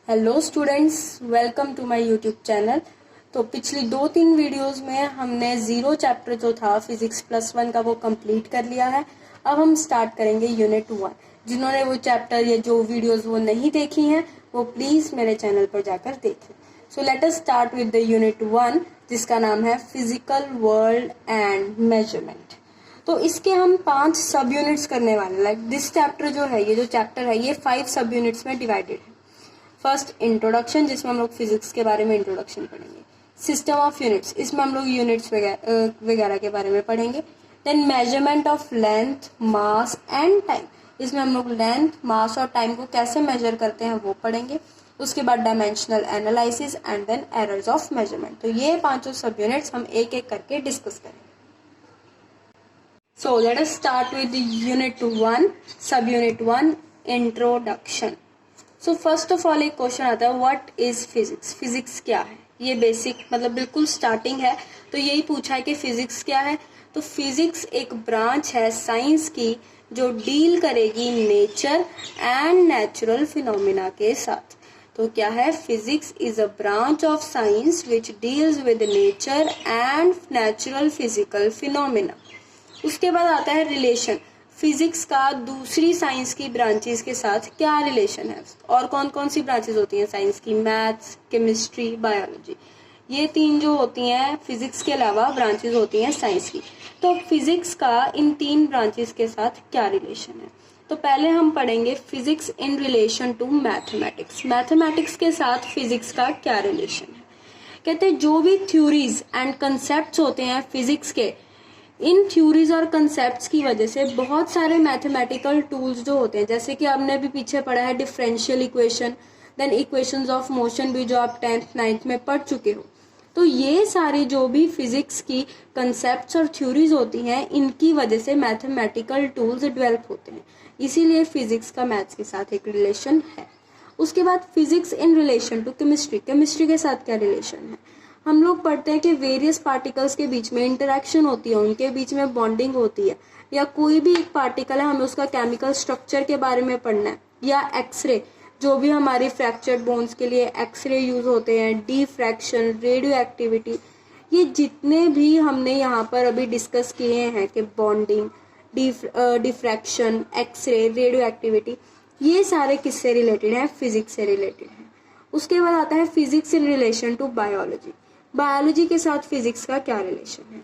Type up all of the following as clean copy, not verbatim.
Hello students, welcome to my YouTube channel. तो पिछली 2-3 videos में हमने जीरो चैप्टर जो था फिजिक्स +1 का वो कंप्लीट कर लिया है। अब हम स्टार्ट करेंगे यूनिट 1। जिन्होंने वो चैप्टर या जो वीडियोस वो नहीं देखी हैं वो प्लीज मेरे चैनल पर जाकर देखें। So let us start with the unit 1 जिसका नाम है फिजिकल वर्ल्ड एंड मेजरमेंट। तो इसके हम 5 सब यूनिट्स करने वाले। लाइक दिस चैप्टर जो है, ये जो चैप्टर है ये 5 सब यूनिट्स में डिवाइडेड है। फर्स्ट इंट्रोडक्शन, जिसमें हम लोग फिजिक्स के बारे में इंट्रोडक्शन पढ़ेंगे। सिस्टम ऑफ यूनिट्स, इसमें हम लोग यूनिट्स वगैरह के बारे में पढ़ेंगे। Then measurement of length, mass and time, इसमें हम लोग लेंथ, मास और टाइम को कैसे मेजर करते हैं वो पढ़ेंगे। उसके बाद dimensional analysis and then errors of measurement. तो ये 5 सब यूनिट्स हम एक एक करके डिस्कस करेंगे। So let us start with unit 1, sub unit 1, introduction. So first of all एक क्वेश्चन आता है, what is physics? फिजिक्स क्या है? ये बेसिक मतलब बिल्कुल स्टार्टिंग है। तो यही पूछा है कि फिजिक्स क्या है। तो फिजिक्स एक ब्रांच है साइंस की जो डील करेगी नेचर एंड नेचुरल फिनोमिना के साथ। तो क्या है? Physics is a branch of science which deals with nature and natural physical phenomena. उसके बाद आता है रिलेशन। फिजिक्स का दूसरी साइंस की ब्रांचेस के साथ क्या रिलेशन है, और कौन कौन सी ब्रांचेस होती हैं साइंस की? Maths, chemistry, biology. ये 3 जो होती हैं फिजिक्स के अलावा ब्रांचेस होती हैं साइंस की। तो फिजिक्स का इन 3 ब्रांचेस के साथ क्या रिलेशन है? तो पहले हम पढ़ेंगे physics in relation to mathematics. Mathematics के साथ फिजिक्स का क्या रिलेशन है? कहते हैं जो भी थ्योरीज एंड कंसेप्ट होते हैं फिजिक्स के, इन थ्योरीज और कंसेप्ट्स की वजह से बहुत सारे मैथमेटिकल टूल्स जो होते हैं, जैसे कि आपने भी पीछे पढ़ा है differential equation, then equations of motion भी जो आप 10th 9th में पढ़ चुके हो। तो ये सारी जो भी फिजिक्स की कंसेप्ट्स और थ्योरीज होती हैं, इनकी वजह से मैथमेटिकल टूल्स डेवलप होते हैं। इसीलिए फिजिक्स का मैथ्स के साथ एक रिलेशन है। उसके बाद physics in relation to chemistry. Chemistry के साथ क्या रिलेशन है? हम लोग पढ़ते हैं कि वेरियस पार्टिकल्स के बीच में इंटरेक्शन होती है, उनके बीच में बॉन्डिंग होती है, या कोई भी एक पार्टिकल है हमें उसका केमिकल स्ट्रक्चर के बारे में पढ़ना है, या एक्सरे, जो भी हमारी फ्रैक्चर्ड बोन्स के लिए एक्सरे यूज होते हैं, डिफ्रैक्शन, रेडियो एक्टिविटी, ये जितने भी हमने यहाँ पर अभी डिस्कस किए हैं कि bonding, diffraction, X-ray, radioactivity, ये सारे किससे रिलेटेड हैं? फिजिक्स से रिलेटेड है। उसके बाद आता है physics in relation to biology. Biology के साथ फिजिक्स का क्या रिलेशन है?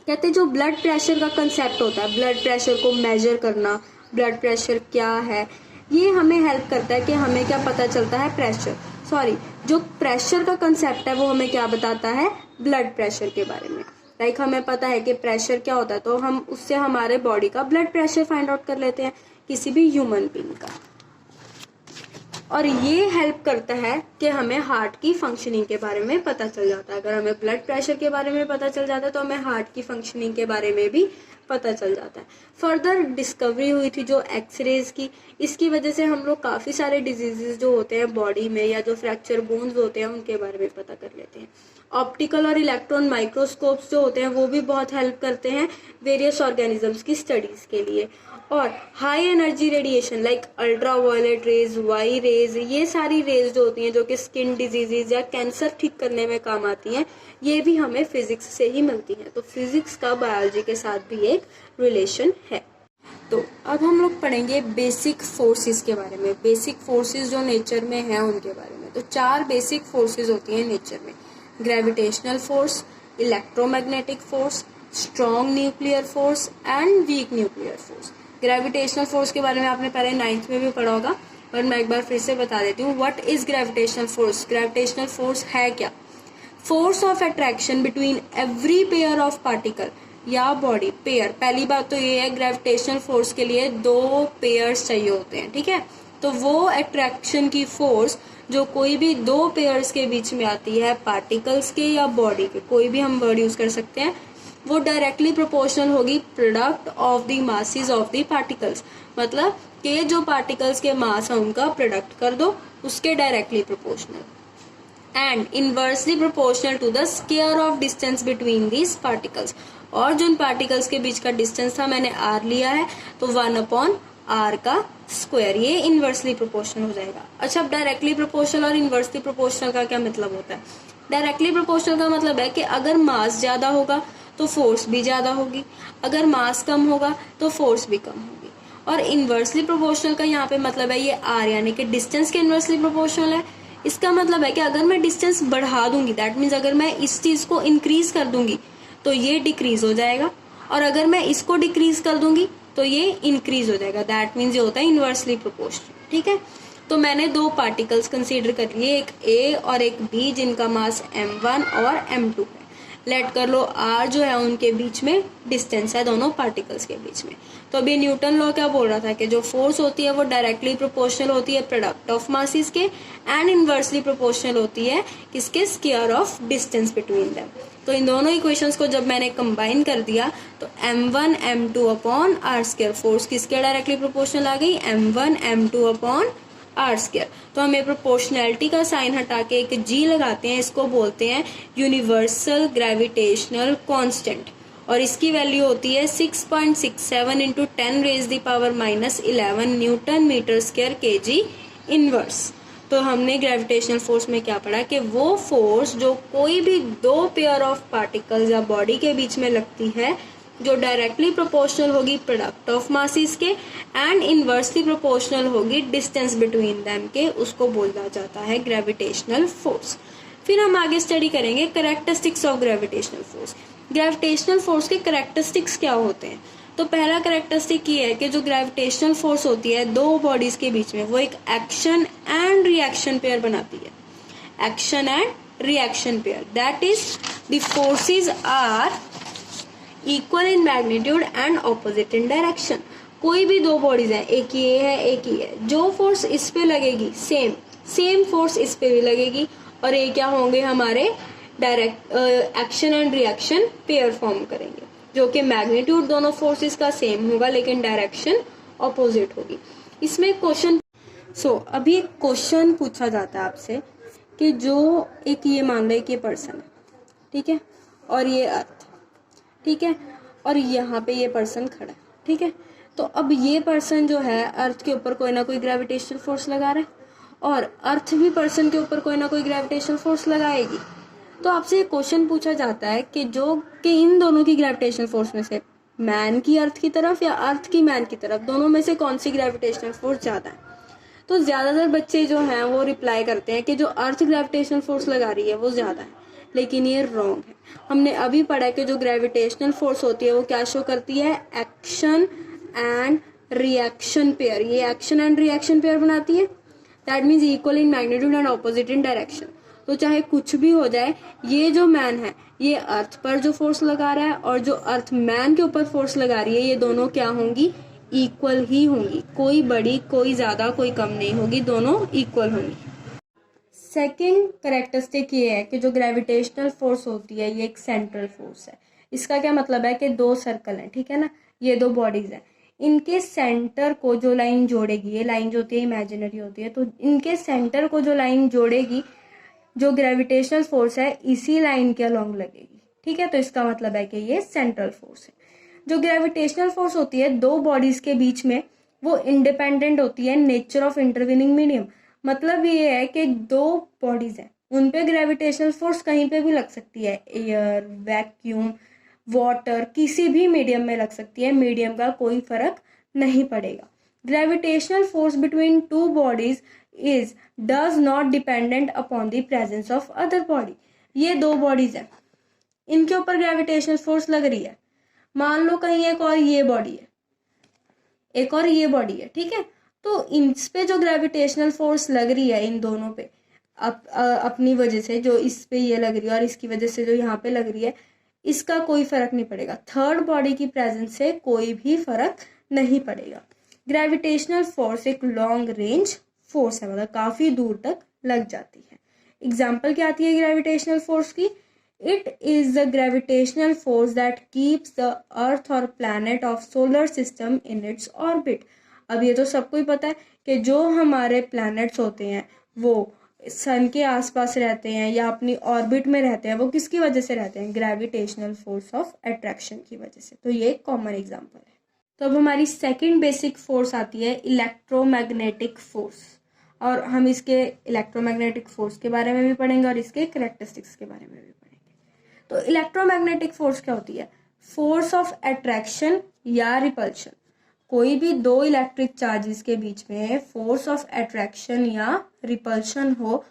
कहते हैं जो ब्लड प्रेशर का कंसेप्ट होता है, ब्लड प्रेशर को मेजर करना, ब्लड प्रेशर क्या है, ये हमें हेल्प करता है कि हमें क्या पता चलता है जो प्रेशर का कंसेप्ट है वो हमें क्या बताता है? ब्लड प्रेशर के बारे में। लाइक हमें पता है कि प्रेशर क्या होता है, तो हम उससे हमारे बॉडी का ब्लड प्रेशर फाइंड आउट कर लेते हैं, किसी भी ह्यूमन बीइंग का। और ये हेल्प करता है कि हमें हार्ट की फंक्शनिंग के बारे में पता चल जाता है। अगर हमें ब्लड प्रेशर के बारे में पता चल जाता है तो हमें हार्ट की फंक्शनिंग के बारे में भी पता चल जाता है। फर्दर डिस्कवरी हुई थी जो एक्सरेज की, इसकी वजह से हम लोग काफ़ी सारे डिजीजेज जो होते हैं बॉडी में, या जो फ्रैक्चर बोन्स होते हैं उनके बारे में पता कर लेते हैं। ऑप्टिकल और इलेक्ट्रॉन माइक्रोस्कोप्स जो होते हैं वो भी बहुत हेल्प करते हैं वेरियस ऑर्गेनिजम्स की स्टडीज के लिए। और high energy radiation like ultraviolet rays, Y rays, ये सारी रेज जो होती हैं जो कि स्किन डिजीजेज या कैंसर ठीक करने में काम आती हैं, ये भी हमें फिजिक्स से ही मिलती हैं। तो फिजिक्स का बायोलॉजी के साथ भी एक रिलेशन है। तो अब हम लोग पढ़ेंगे बेसिक फोर्सेस के बारे में। बेसिक फोर्सेस जो नेचर में हैं उनके बारे में। तो 4 बेसिक फोर्सेस होती हैं नेचर में: gravitational force, electromagnetic force, strong nuclear force and weak nuclear force. Gravitational force के बारे में आपने पहले 9th में भी पढ़ा होगा, पर मैं एक बार फिर से बता देती हूँ। What is gravitational force? Gravitational force है क्या? Force of attraction between every pair of particle या बॉडी। पेयर, पहली बात तो ये है ग्रेविटेशनल फोर्स के लिए 2 पेयर्स चाहिए होते हैं, ठीक है। तो वो अट्रैक्शन की फोर्स जो कोई भी 2 पेयर्स के बीच में आती है, पार्टिकल्स के या बॉडी के, कोई भी हम वर्ड यूज कर सकते हैं, वो डायरेक्टली प्रोपोर्शनल होगी product of the masses of the particles. मतलब कि जो पार्टिकल्स के मास है उनका प्रोडक्ट कर दो, उसके directly proportional. And inversely proportional to the square of distance between these particles. और जो इन पार्टिकल्स के बीच का डिस्टेंस था मैंने r लिया है, तो 1/r आर का स्क्वायर, ये इनवर्सली प्रोपोर्शनल हो जाएगा। अच्छा, अब डायरेक्टली प्रोपोर्शनल और इनवर्सली प्रोपोर्शनल का क्या मतलब होता है? डायरेक्टली प्रोपोर्शनल का मतलब है कि अगर मास ज्यादा होगा तो फोर्स भी ज्यादा होगी, अगर मास कम होगा तो फोर्स भी कम होगी। और इनवर्सली प्रोपोर्शनल का यहाँ पे मतलब है ये आर, यानी कि डिस्टेंस के इनवर्सली प्रोपोर्शनल है। इसका मतलब है कि अगर मैं डिस्टेंस बढ़ा दूंगी, दैट मीन्स अगर मैं इस चीज को इंक्रीज कर दूंगी तो ये डिक्रीज हो जाएगा, और अगर मैं इसको डिक्रीज कर दूंगी तो ये इंक्रीज हो जाएगा। दैट मीन्स ये होता है इनवर्सली प्रोपोर्शनल। ठीक है, तो मैंने दो पार्टिकल्स कंसीडर कर लिए, एक ए और एक बी, जिनका मास m1 और m2 है। लेट कर लो r जो है उनके बीच में डिस्टेंस है, दोनों पार्टिकल्स के बीच में। तो अभी न्यूटन लॉ क्या बोल रहा था कि जो फोर्स होती है वो डायरेक्टली प्रोपोर्शनल होती है प्रोडक्ट ऑफ मासेस के, एंड इनवर्सली प्रोपोर्शनल होती है किसके? Square of distance between them. तो इन दोनों इक्वेशंस को जब मैंने कंबाइन कर दिया तो m1 m2 upon R square, force किसके डायरेक्टली प्रोपोर्शनल आ गई? m1 m2 upon R square. तो हमें प्रोपोर्शनैलिटी का साइन हटा के एक जी लगाते हैं, इसको बोलते हैं यूनिवर्सल ग्रेविटेशनल कांस्टेंट, और इसकी वैल्यू होती है 6.67 into 10 raise the power -11 newton metre square kg inverse. तो हमने ग्रेविटेशनल फोर्स में क्या पढ़ा कि वो फोर्स जो कोई भी दो पेयर ऑफ पार्टिकल्स या बॉडी के बीच में लगती है, जो डायरेक्टली प्रोपोर्शनल होगी प्रोडक्ट ऑफ मासेस के एंड इनवर्सली प्रोपोर्शनल होगी डिस्टेंस बिटवीन देम के, उसको बोला जाता है ग्रेविटेशनल फोर्स। फिर हम आगे स्टडी करेंगे characteristics of gravitational force. Gravitational force के कैरेक्टरिस्टिक्स क्या होते हैं? तो पहला कैरेक्टरिस्टिक ये है कि जो ग्रेविटेशनल फोर्स होती है दो बॉडीज के बीच में, वो एक एक्शन एंड रिएक्शन पेयर बनाती है। Action and reaction pair, that is the forces are equal in magnitude and opposite in direction. कोई भी दो बॉडीज है, एक ये है एक ही है, जो फोर्स इस पे लगेगी सेम फोर्स इस पे भी लगेगी, और ये क्या होंगे? हमारे direct action and reaction pair form करेंगे, जो कि मैग्नीट्यूड दोनों फोर्सेस का सेम होगा लेकिन डायरेक्शन ऑपोजिट होगी। इसमें क्वेश्चन अभी एक क्वेश्चन पूछा जाता है आपसे कि जो एक ये मान लो एक ये पर्सन है, ठीक है, और ये अर्थ, ठीक है, और यहाँ पे ये पर्सन खड़ा है, ठीक है। तो अब ये पर्सन जो है अर्थ के ऊपर कोई ना कोई ग्रेविटेशनल फोर्स लगा रहा है, और अर्थ भी पर्सन के ऊपर कोई ना कोई ग्रेविटेशनल फोर्स लगाएगी। तो आपसे एक क्वेश्चन पूछा जाता है कि इन दोनों की ग्रेविटेशनल फोर्स में से मैन की अर्थ की तरफ या अर्थ की मैन की तरफ, दोनों में से कौन सी ग्रेविटेशनल फोर्स ज्यादा है? तो ज्यादातर बच्चे जो हैं वो रिप्लाई करते हैं कि जो अर्थ ग्रेविटेशनल फोर्स लगा रही है वो ज्यादा है, लेकिन ये रॉन्ग है। हमने अभी पढ़ा कि जो ग्रेविटेशनल फोर्स होती है वो क्या शो करती है? Action and reaction pair. ये एक्शन एंड रिएक्शन पेयर बनाती है, that means equal in magnitude and opposite in direction. तो चाहे कुछ भी हो जाए, ये जो मैन है ये अर्थ पर जो फोर्स लगा रहा है और जो अर्थ मैन के ऊपर फोर्स लगा रही है, ये दोनों क्या होंगी? इक्वल ही होंगी। कोई बड़ी, कोई ज्यादा, कोई कम नहीं होगी, दोनों इक्वल होंगी। सेकेंड कैरेक्टरिस्टिक ये है कि जो ग्रेविटेशनल फोर्स होती है ये एक सेंट्रल फोर्स है। इसका क्या मतलब है कि दो सर्कल हैं, ठीक है ना, ये दो बॉडीज हैं, इनके सेंटर को जो लाइन जोड़ेगी, ये लाइन जो होती है इमेजिनरी होती है, तो इनके सेंटर को जो लाइन जोड़ेगी, जो ग्रेविटेशनल फोर्स है इसी लाइन के अलोंग लगेगी, ठीक है। तो इसका मतलब है कि ये सेंट्रल फोर्स है। जो ग्रेविटेशनल फोर्स होती है दो बॉडीज के बीच में, वो इंडिपेंडेंट होती है नेचर ऑफ इंटरवीनिंग मीडियम। मतलब ये है कि दो बॉडीज हैं, उन पे ग्रेविटेशनल फोर्स कहीं पे भी लग सकती है, एयर, वैक्यूम, वाटर, किसी भी मीडियम में लग सकती है, मीडियम का कोई फर्क नहीं पड़ेगा। Gravitational force between two bodies is does not dependent upon the presence of other body. ये दो बॉडीज हैं, इनके ऊपर ग्रेविटेशनल फोर्स लग रही है, मान लो कहीं एक और ये बॉडी है, एक और ये बॉडी है, ठीक है, तो इन पे जो ग्रेविटेशनल फोर्स लग रही है इन दोनों पे अपनी वजह से, जो इस पे ये लग रही है और इसकी वजह से जो यहाँ पे लग रही है, इसका कोई फर्क नहीं पड़ेगा। थर्ड बॉडी की प्रेजेंस से कोई भी फर्क नहीं पड़ेगा। ग्रेविटेशनल फोर्स एक लॉन्ग रेंज फोर्स है, मतलब काफी दूर तक लग जाती है। एग्जाम्पल क्या आती है ग्रेविटेशनल फोर्स की? It is the gravitational force that keeps the earth और planet of solar system in its orbit. अब ये तो सबको ही पता है कि जो हमारे प्लैनेट्स होते हैं वो सन के आसपास रहते हैं या अपनी ऑर्बिट में रहते हैं, वो किसकी वजह से रहते हैं? ग्रेविटेशनल फोर्स ऑफ अट्रैक्शन की वजह से। तो ये एक कॉमन एग्जांपल है। तो अब हमारी सेकंड बेसिक फोर्स आती है इलेक्ट्रोमैग्नेटिक फोर्स, और हम इसके इलेक्ट्रोमैग्नेटिक फोर्स के बारे में भी पढ़ेंगे और इसके कैरेक्टरिस्टिक्स के बारे में भी पढ़ेंगे। तो इलेक्ट्रोमैग्नेटिक फोर्स क्या होती है? फोर्स ऑफ अट्रैक्शन या रिपल्शन। कोई भी दो इलेक्ट्रिक चार्जेस के बीच में फोर्स ऑफ अट्रैक्शन या रिपल्शन हो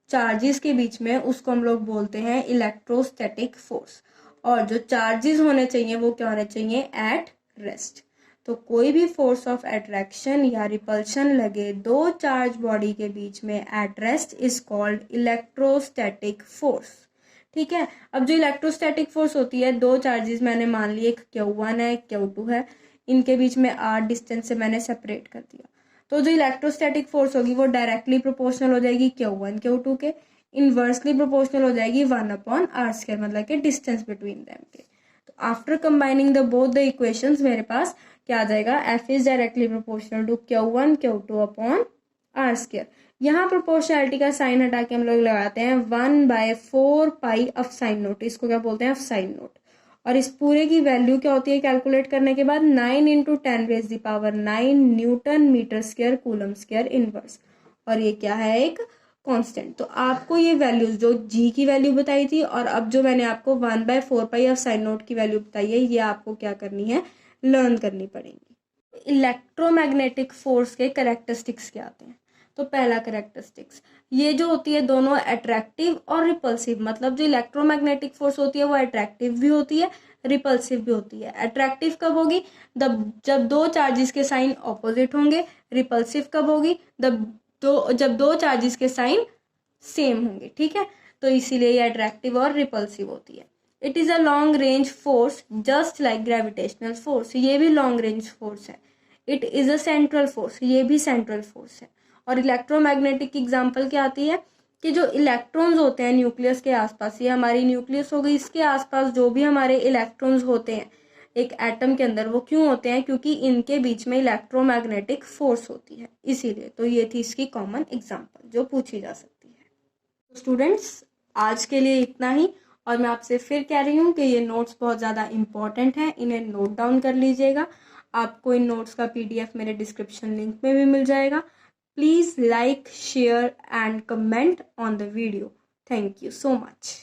चार्जेस के बीच में, उसको हम लोग बोलते हैं इलेक्ट्रोस्टैटिक फोर्स। और जो चार्जेस होने चाहिए वो क्या होने चाहिए? At rest. तो कोई भी फोर्स ऑफ अट्रैक्शन या रिपल्शन लगे दो चार्ज बॉडी के बीच में at rest is called electrostatic force. ठीक है। अब जो इलेक्ट्रोस्टैटिक फोर्स होती है, दो चार्जेस मैंने मान लिए, एक Q1 है, Q2 है, इनके बीच में r डिस्टेंस से मैंने सेपरेट कर दिया। तो जो इलेक्ट्रोस्टैटिक फोर्स होगी वो डायरेक्टली प्रोपोर्शनल हो जाएगी Q1 Q2 के, इनवर्सली प्रोपोर्शनल हो जाएगी 1/r², मतलब के डिस्टेंस बिटवीन देम के। तो after combining the both the equations मेरे पास क्या आ जाएगा? F is directly proportional to Q1 Q2/r²। यहाँ प्रोपोर्शनैलिटी का साइन हटा के हम लोग लगाते हैं 1/4 पाई ऑफ साइन नोट, इसको क्या बोलते हैं? Of sine note. और इस पूरे की वैल्यू क्या होती है कैलकुलेट करने के बाद? 9 × 10⁹ newton metre square coulomb square inverse. और ये क्या है? एक कांस्टेंट। तो आपको ये वैल्यूज जो जी की वैल्यू बताई थी और अब जो मैंने आपको 1/4 पाई ऑफ साइन नोट की वैल्यू बताई है, ये आपको क्या करनी है? लर्न करनी पड़ेंगी। इलेक्ट्रोमैग्नेटिक फोर्स के कैरेक्टरिस्टिक्स क्या आते हैं? तो पहला कैरेक्टरिस्टिक्स, ये जो होती है दोनों अट्रैक्टिव और रिपल्सिव, मतलब जो इलेक्ट्रोमैग्नेटिक फोर्स होती है वो अट्रैक्टिव भी होती है, रिपल्सिव भी होती है। अट्रैक्टिव कब होगी? जब दो चार्जेस के साइन ऑपोजिट होंगे। रिपल्सिव कब होगी? जब दो चार्जेस के साइन सेम होंगे। ठीक है। तो इसीलिए ये अट्रैक्टिव और रिपल्सिव होती है। It is a long range force just like gravitational force, ये भी लॉन्ग रेंज फोर्स है। It is a central force, ये भी सेंट्रल फोर्स है। और इलेक्ट्रोमैग्नेटिक की एग्जांपल क्या आती है कि जो इलेक्ट्रॉन्स होते हैं न्यूक्लियस के आसपास, ये हमारी न्यूक्लियस हो गई, इसके आसपास जो भी हमारे इलेक्ट्रॉन्स होते हैं एक एटम के अंदर, वो क्यों होते हैं? क्योंकि इनके बीच में इलेक्ट्रोमैग्नेटिक फोर्स होती है, इसीलिए। तो ये थी इसकी कॉमन एग्जांपल जो पूछी जा सकती है। स्टूडेंट्स, आज के लिए इतना ही, और मैं आपसे फिर कह रही हूँ कि ये नोट्स बहुत ज़्यादा इंपॉर्टेंट हैं, इन्हें नोट डाउन कर लीजिएगा। आपको इन नोट्स का PDF मेरे डिस्क्रिप्शन लिंक में भी मिल जाएगा। Please like, share and comment on the video. Thank you so much.